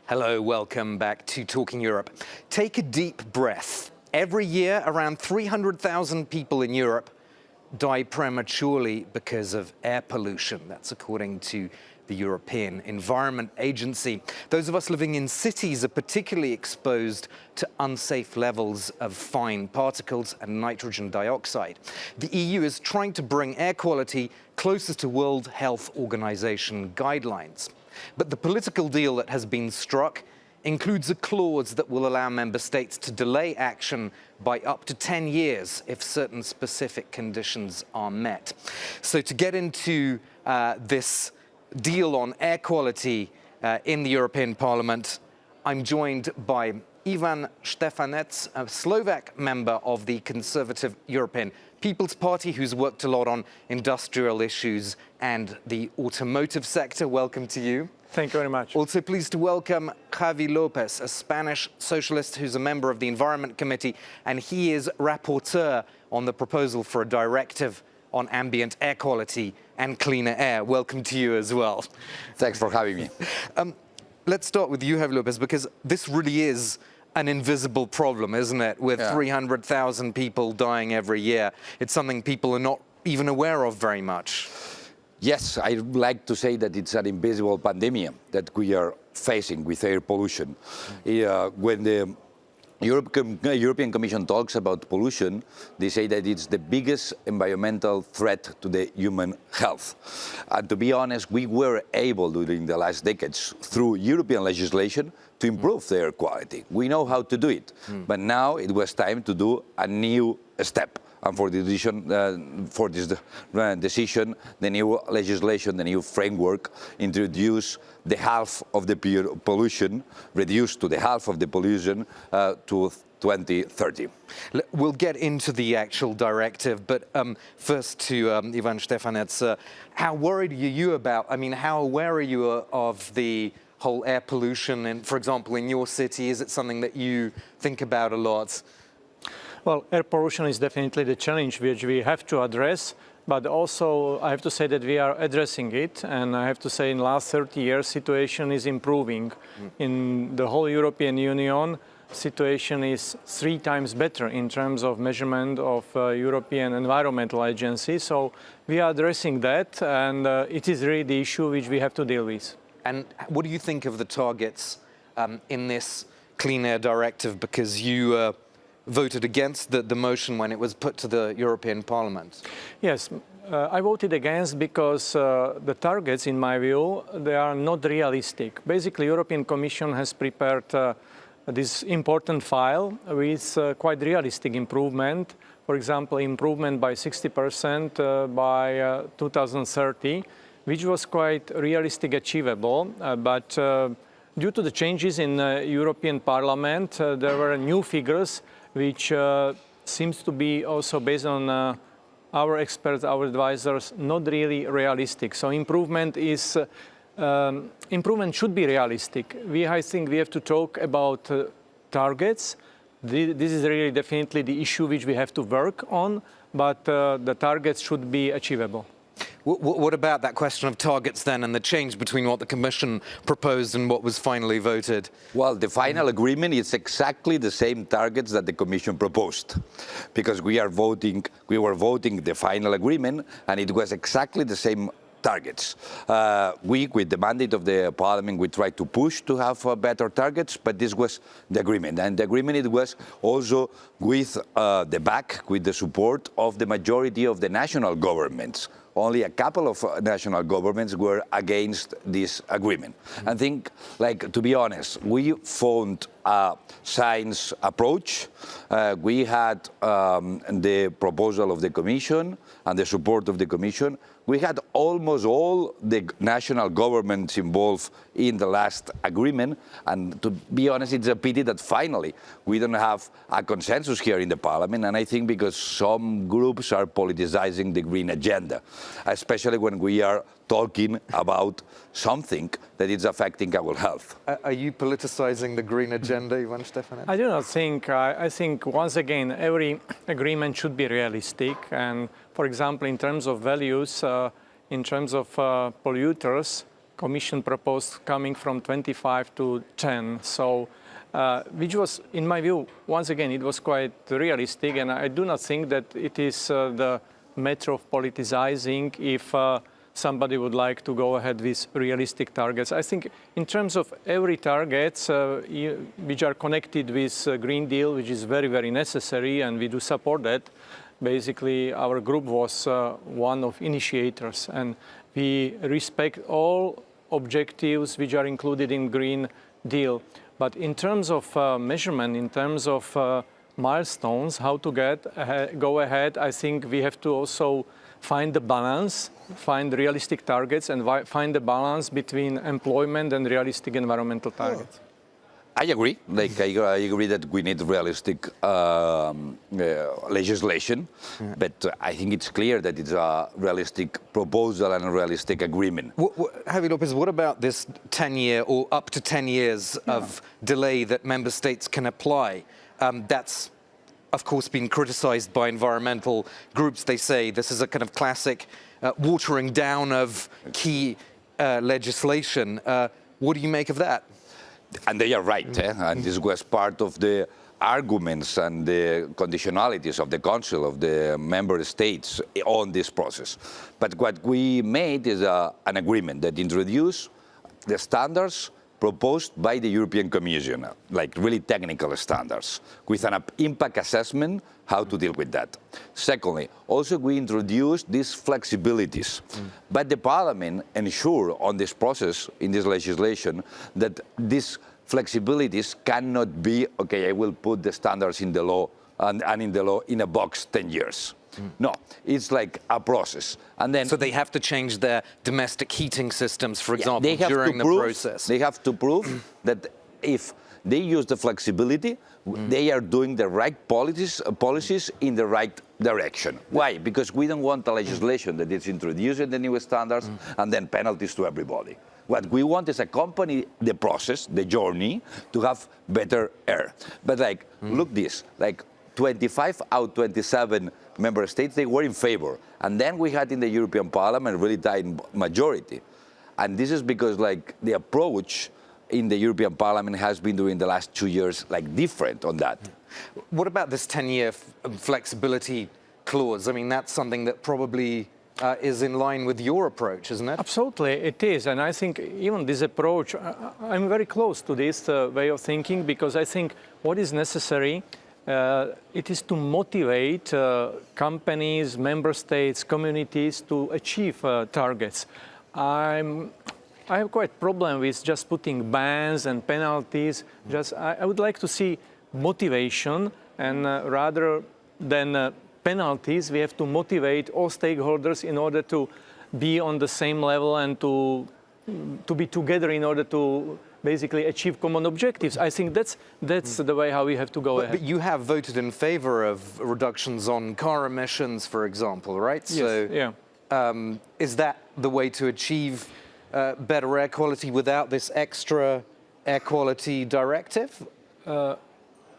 Hello, welcome back to Talking Europe. Take a deep breath. Every year, around 300,000 people in Europe die prematurely because of air pollution. That's according to the European Environment Agency. Those of us living in cities are particularly exposed to unsafe levels of fine particles and nitrogen dioxide. The EU is trying to bring air quality closer to World Health Organization guidelines. But the political deal that has been struck includes a clause that will allow member states to delay action by up to 10 years if certain specific conditions are met. So to get into this deal on air quality in the European Parliament, I'm joined by Ivan Štefanec, a Slovak member of the Conservative European People's Party, who's worked a lot on industrial issues and the automotive sector. Welcome to you. Thank you very much. Also pleased to welcome Javi Lopez, a Spanish socialist who's a member of the Environment Committee, and he is rapporteur on the proposal for a directive on ambient air quality and cleaner air. Welcome to you as well. Thanks for having me. Let's start with you, Javi Lopez, because this really is an invisible problem, isn't it? With 300,000 people dying every year. It's something people are not even aware of very much. Yes, I'd like to say that it's an invisible pandemic that we are facing with air pollution. When the European Commission talks about pollution, they say that it's the biggest environmental threat to the human health. And to be honest, we were able during the last decades, through European legislation, to improve the air quality. We know how to do it. But now it was time to do a new step. And for this decision, the new legislation, the new framework, introduce the half of the pollution, reduced to the half of the pollution to 2030. We'll get into the actual directive, but first to Ivan Štefanec, how worried are you about, how aware are you of the whole air pollution, and for example, in your city, is it something that you think about a lot? Well, air pollution is definitely the challenge which we have to address, but also I have to say that we are addressing it, and I have to say in the last 30 years situation is improving. In the whole European Union, situation is 3 times better in terms of measurement of European Environmental Agency, so we are addressing that, and it is really the issue which we have to deal with. And what do you think of the targets in this Clean Air Directive, because you voted against the motion when it was put to the European Parliament? Yes, I voted against because the targets, in my view, they are not realistic. Basically, European Commission has prepared this important file with quite realistic improvement. For example, improvement by 60% by 2030, which was quite realistic, achievable, but due to the changes in the European Parliament, there were new figures which seems to be also based on our experts, our advisors, not really realistic. So improvement should be realistic. I think we have to talk about targets. This is really definitely the issue which we have to work on, but the targets should be achievable. What about that question of targets then, and the change between what the Commission proposed and what was finally voted? Well, the final agreement is exactly the same targets that the Commission proposed, because we were voting the final agreement, and it was exactly the same targets. With the mandate of the Parliament, we tried to push to have better targets, but this was the agreement. And the agreement, it was also with with the support of the majority of the national governments. Only a couple of national governments were against this agreement. I think, to be honest, we found a science approach. We had the proposal of the Commission and the support of the Commission. We had almost all the national governments involved in the last agreement, and to be honest, it's a pity that finally we don't have a consensus here in the Parliament, and I think because some groups are politicizing the green agenda, especially when we are talking about something that is affecting our health. Are you politicizing the green agenda, Ivan Štefanec? I do not think. I think, once again, every agreement should be realistic. And, for example, in terms of values, in terms of polluters, Commission proposed coming from 25 to 10. So, which was, in my view, once again, it was quite realistic, and I do not think that it is the matter of politicizing if somebody would like to go ahead with realistic targets. I think in terms of every targets which are connected with Green Deal, which is very, very necessary, and we do support that. Basically, our group was one of initiators, and we respect all objectives which are included in Green Deal. But in terms of measurement, in terms of milestones, how to go ahead, I think we have to also find the balance, find realistic targets, and find the balance between employment and realistic environmental targets. I agree. I agree that we need realistic legislation, but I think it's clear that it's a realistic proposal and a realistic agreement. Javi Lopez, what about this 10-year or up to 10 years of delay that member states can apply? That's, of course, been criticized by environmental groups. They say this is a kind of classic watering down of key legislation. What do you make of that? And they are right, and this was part of the arguments and the conditionalities of the Council of the member states on this process. But what we made is an agreement that introduced the standards proposed by the European Commission, like really technical standards, with an impact assessment, how to deal with that. Secondly, also we introduced these flexibilities. But the Parliament ensured on this process, in this legislation, that these flexibilities cannot be, okay, I will put the standards in the law and in the law in a box 10 years. No, it's like a process. And then, so they have to change their domestic heating systems, for example, during the process. They have to prove that if they use the flexibility, they are doing the right policies in the right direction. Why? Because we don't want a legislation that is introducing the new standards and then penalties to everybody. What we want is accompany the process, the journey, to have better air. But look this, 25 out of 27 member states, they were in favor. And then we had in the European Parliament really tight majority. And this is because the approach in the European Parliament has been during the last 2 years different on that. What about this 10-year flexibility clause? I mean, that's something that probably is in line with your approach, isn't it? Absolutely, it is. And I think even this approach, I'm very close to this way of thinking, because I think what is necessary it is to motivate companies, member states, communities to achieve targets. I have quite a problem with just putting bans and penalties. I would like to see motivation, and rather than penalties, we have to motivate all stakeholders in order to be on the same level and to be together in order to basically achieve common objectives. I think that's the way how we have to go ahead. But you have voted in favor of reductions on car emissions, for example, right? Yes, so, yeah. Is that the way to achieve better air quality without this extra air quality directive?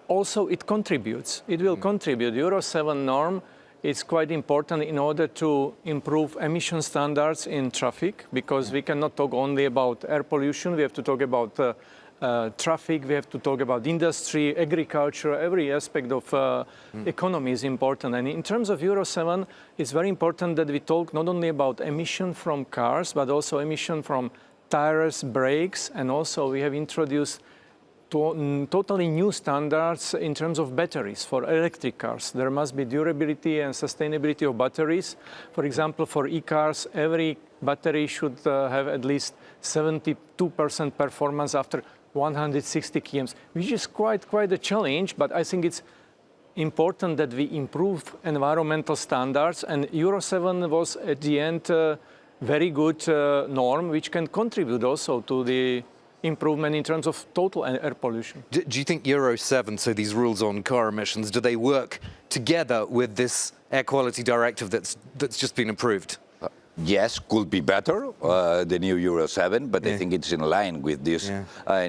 Also, it contributes. It will contribute. Euro 7 norm is quite important in order to improve emission standards in traffic, because we cannot talk only about air pollution. We have to talk about traffic. We have to talk about industry, agriculture. Every aspect of economy is important. And in terms of Euro 7, it's very important that we talk not only about emission from cars, but also emission from tires, brakes, and also we have introduced totally new standards in terms of batteries for electric cars. There must be durability and sustainability of batteries. For example, for e-cars, every battery should have at least 72% performance after 160 km, which is quite a challenge, but I think it's important that we improve environmental standards, and Euro 7 was at the end a very good norm, which can contribute also to the improvement in terms of total air pollution. Do you think Euro 7, so these rules on car emissions, do they work together with this air quality directive that's just been approved? Yes, could be better, the new Euro 7, but I think it's in line with this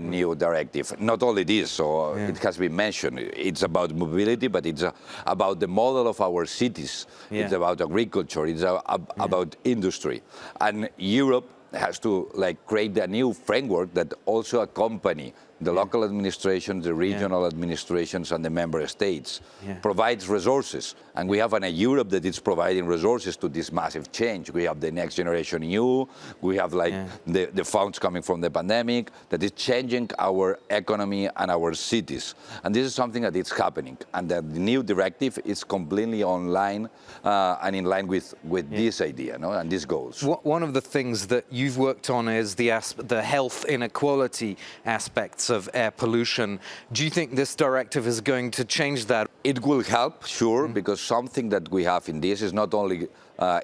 new directive. Not only this, so it has been mentioned, it's about mobility, but it's about the model of our cities. It's about agriculture, it's about industry. And Europe has to create a new framework that also accompany the local administrations, the regional administrations, and the member states, provides resources. And we have a Europe that is providing resources to this massive change. We have the Next Generation EU, we have the funds coming from the pandemic that is changing our economy and our cities. And this is something that is happening. And the new directive is completely online and in line with this idea, no? And these goals. One of the things that you've worked on is the health inequality aspects of air pollution. Do you think this directive is going to change that? It will help, sure, because something that we have in this is not only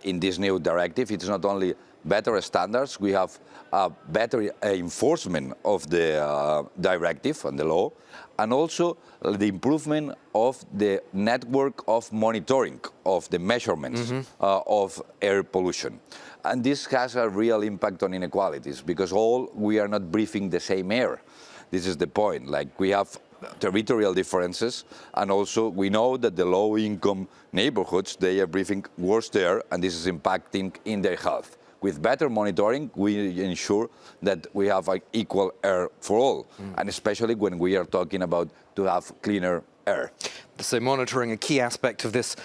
in this new directive, it's not only better standards, we have better enforcement of the directive and the law, and also the improvement of the network of monitoring of the measurements of air pollution. And this has a real impact on inequalities because we are not breathing the same air. This is the point. We have territorial differences, and also we know that the low-income neighborhoods, they are breathing worse air, and this is impacting in their health. With better monitoring, we ensure that we have equal air for all, and especially when we are talking about to have cleaner air. So monitoring a key aspect of this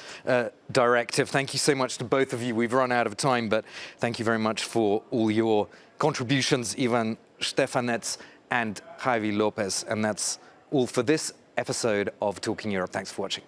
directive. Thank you so much to both of you. We've run out of time, but thank you very much for all your contributions, Ivan Stefanets and Javi Lopez. And that's all for this episode of Talking Europe. Thanks for watching.